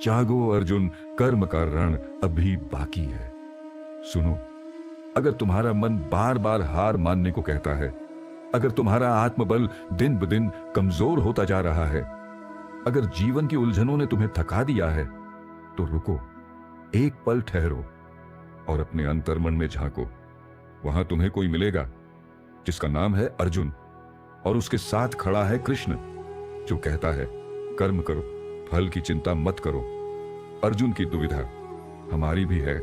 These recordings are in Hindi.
जागो अर्जुन, कर्म का रण अभी बाकी है। सुनो, अगर तुम्हारा मन बार बार हार मानने को कहता है, अगर तुम्हारा आत्मबल दिन ब दिन कमजोर होता जा रहा है, अगर जीवन की उलझनों ने तुम्हें थका दिया है, तो रुको, एक पल ठहरो और अपने अंतर्मन में झांको। वहां तुम्हें कोई मिलेगा जिसका नाम है अर्जुन, और उसके साथ खड़ा है कृष्ण, जो कहता है कर्म करो, फल की चिंता मत करो। अर्जुन की दुविधा हमारी भी है।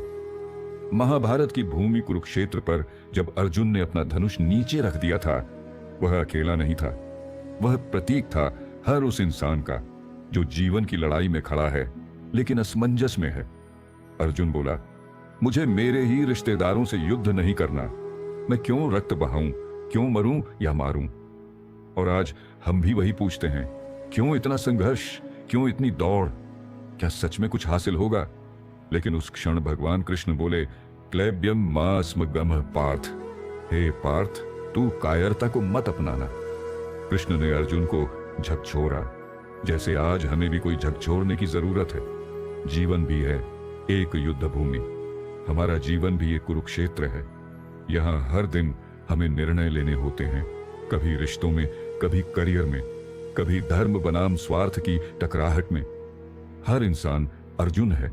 महाभारत की भूमि कुरुक्षेत्र पर जब अर्जुन ने अपना धनुष नीचे रख दिया था, वह अकेला नहीं था। वह प्रतीक था हर उस इंसान का जो जीवन की लड़ाई में खड़ा है लेकिन असमंजस में है। अर्जुन बोला, मुझे मेरे ही रिश्तेदारों से युद्ध नहीं करना। मैं क्यों रक्त बहाऊं, क्यों मरूं या मारूं? और आज हम भी वही पूछते हैं, क्यों इतना संघर्ष, क्यों इतनी दौड़? क्या सच में कुछ हासिल होगा? लेकिन उस क्षण भगवान कृष्ण बोले, क्लैब्यम मास्मगमः पार्थ। हे पार्थ, तू कायरता को मत अपनाना। कृष्ण ने अर्जुन को झकझोरा, जैसे आज हमें भी कोई झकझोरने की जरूरत है। जीवन भी है एक युद्ध भूमि, हमारा जीवन भी एक कुरुक्षेत्र है। यहाँ हर दिन हमें निर्णय लेने होते हैं, कभी रिश्तों में, कभी करियर में, कभी धर्म बनाम स्वार्थ की टकराहट में। हर इंसान अर्जुन है,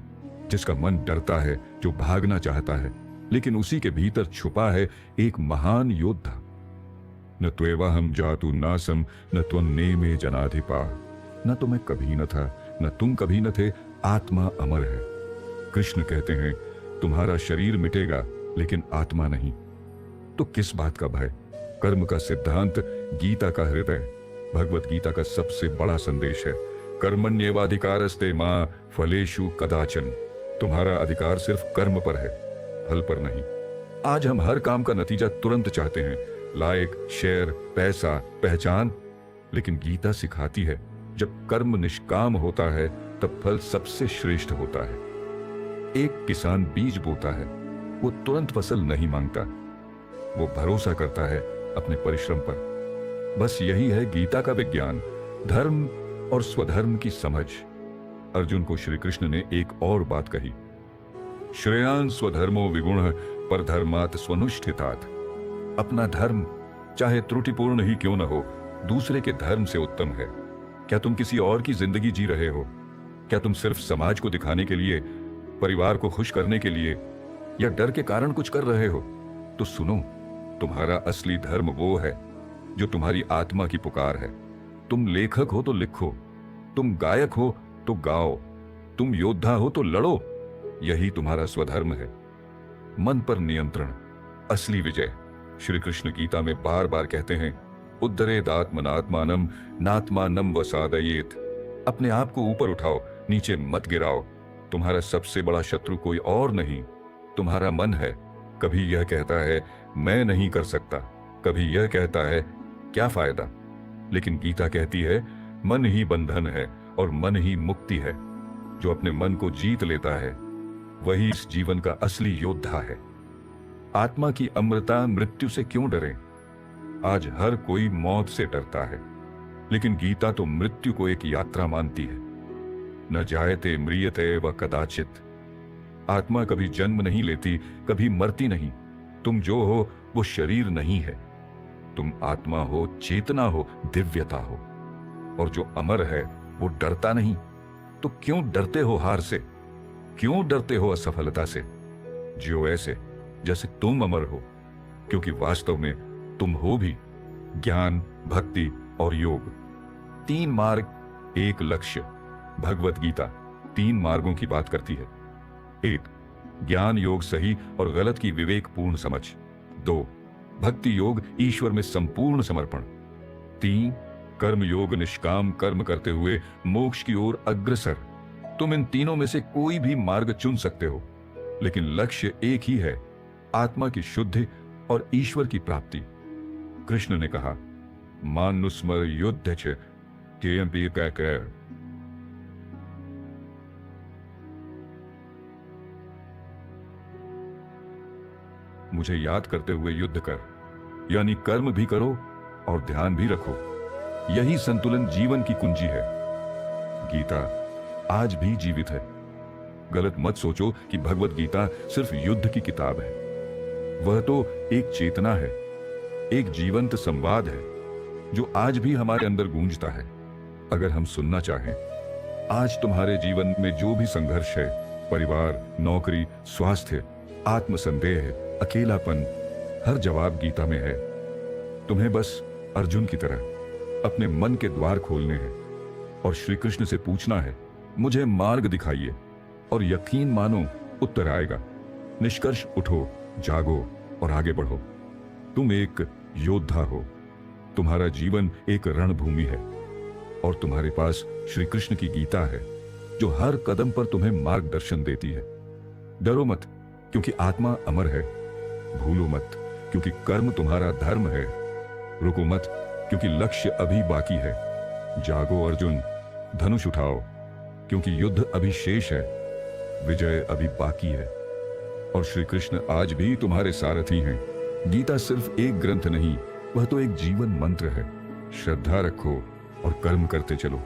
जिसका मन डरता है, जो भागना चाहता है, लेकिन उसी के भीतर छुपा है एक महान योद्धा। न त्वेवाहम जातु नासम न त्वन्नेमे जनाधिपा। न तो मैं कभी न था, न तुम कभी न थे, आत्मा अमर है। कृष्ण कहते हैं, तुम्हारा शरीर मिटेगा लेकिन आत्मा नहीं। तो किस बात का भय? कर्म का सिद्धांत गीता का हृदय, भगवत गीता का सबसे बड़ा संदेश है। कर्मण्येवाधिकारस्ते मां फलेषु कदाचन। तुम्हारा अधिकार सिर्फ कर्म पर है, फल पर नहीं। आज हम हर काम का नतीजा तुरंत चाहते हैं, लाइक, शेयर, पैसा, पहचान। लेकिन गीता सिखाती है, जब कर्म निष्काम होता है तब फल सबसे श्रेष्ठ होता है। एक किसान बीज बोता है, वो तुरंत फसल नहीं मांगता, वो भरोसा करता है अपने परिश्रम पर। बस यही है गीता का विज्ञान, धर्म और स्वधर्म की समझ। अर्जुन को श्री कृष्ण ने एक और बात कही, श्रेयान स्वधर्मो विगुण पर धर्मात् स्वनुष्ठितात्। अपना धर्म चाहे त्रुटिपूर्ण ही क्यों न हो, दूसरे के धर्म से उत्तम है। क्या तुम किसी और की जिंदगी जी रहे हो? क्या तुम सिर्फ समाज को दिखाने के लिए, परिवार को खुश करने के लिए, या डर के कारण कुछ कर रहे हो? तो सुनो, तुम्हारा असली धर्म वो है जो तुम्हारी आत्मा की पुकार है। तुम लेखक हो तो लिखो, तुम गायक हो तो गाओ, तुम योद्धा हो तो लड़ो। यही तुम्हारा स्वधर्म है। मन पर नियंत्रण, असली विजय। श्री कृष्ण गीता में बार बार कहते हैं, उद्धरेदात्मनात्मानम नात्मानम वसादयेत। अपने आप को ऊपर उठाओ, नीचे मत गिराओ। तुम्हारा सबसे बड़ा शत्रु कोई और नहीं, तुम्हारा मन है। कभी यह कहता है मैं नहीं कर सकता, कभी यह कहता है क्या फायदा। लेकिन गीता कहती है मन ही बंधन है और मन ही मुक्ति है। जो अपने मन को जीत लेता है वही इस जीवन का असली योद्धा है। आत्मा की अमृता मृत्यु से क्यों डरे? आज हर कोई मौत से डरता है, लेकिन गीता तो मृत्यु को एक यात्रा मानती है। न जायते म्रियते व कदाचित। आत्मा कभी जन्म नहीं लेती, कभी मरती नहीं। तुम जो हो वो शरीर नहीं है, तुम आत्मा हो, चेतना हो, दिव्यता हो। और जो अमर है वो डरता नहीं। तो क्यों डरते हो हार से? क्यों डरते हो असफलता से? जियो ऐसे जैसे तुम अमर हो, क्योंकि वास्तव में तुम हो भी ज्ञान, भक्ति और योग। 3 मार्ग, 1 लक्ष्य। भगवत गीता 3 मार्गों की बात करती है। 1, ज्ञान योग सही और गलत की विवेकपूर्ण समझ। 2, भक्ति योग ईश्वर में संपूर्ण समर्पण। 3, कर्म योग निष्काम कर्म करते हुए मोक्ष की ओर अग्रसर। तुम इन तीनों में से कोई भी मार्ग चुन सकते हो, लेकिन लक्ष्य एक ही है, आत्मा की शुद्धि और ईश्वर की प्राप्ति। कृष्ण ने कहा, मानुस्मर युद्ध च केयंपि कैकर। मुझे याद करते हुए युद्ध कर, यानी कर्म भी करो और ध्यान भी रखो। यही संतुलन जीवन की कुंजी है। गीता आज भी जीवित है। गलत मत सोचो कि भगवत गीता सिर्फ युद्ध की किताब है। वह तो एक चेतना है, एक जीवंत संवाद है जो आज भी हमारे अंदर गूंजता है। अगर हम सुनना चाहें, आज तुम्हारे जीवन में जो भी संघर्ष है, परिवार, नौकरी, स्वास्थ्य, आत्मसंदेह, अकेलापन, हर जवाब गीता में है। तुम्हें बस अर्जुन की तरह अपने मन के द्वार खोलने हैं और श्री कृष्ण से पूछना है, मुझे मार्ग दिखाइए, और यकीन मानो उत्तर आएगा। निष्कर्ष उठो, जागो और आगे बढ़ो। तुम एक योद्धा हो, तुम्हारा जीवन एक रणभूमि है और तुम्हारे पास श्री कृष्ण की गीता है जो हर कदम पर तुम्हें मार्गदर्शन देती है। डरो मत, क्योंकि आत्मा अमर है। भूलो मत, क्योंकि कर्म तुम्हारा धर्म है। रुको मत, क्योंकि लक्ष्य अभी बाकी है। जागो अर्जुन, धनुष उठाओ, क्योंकि युद्ध अभी शेष है, विजय अभी बाकी है। और श्री कृष्ण आज भी तुम्हारे सारथी हैं। गीता सिर्फ एक ग्रंथ नहीं, वह तो एक जीवन मंत्र है। श्रद्धा रखो और कर्म करते चलो।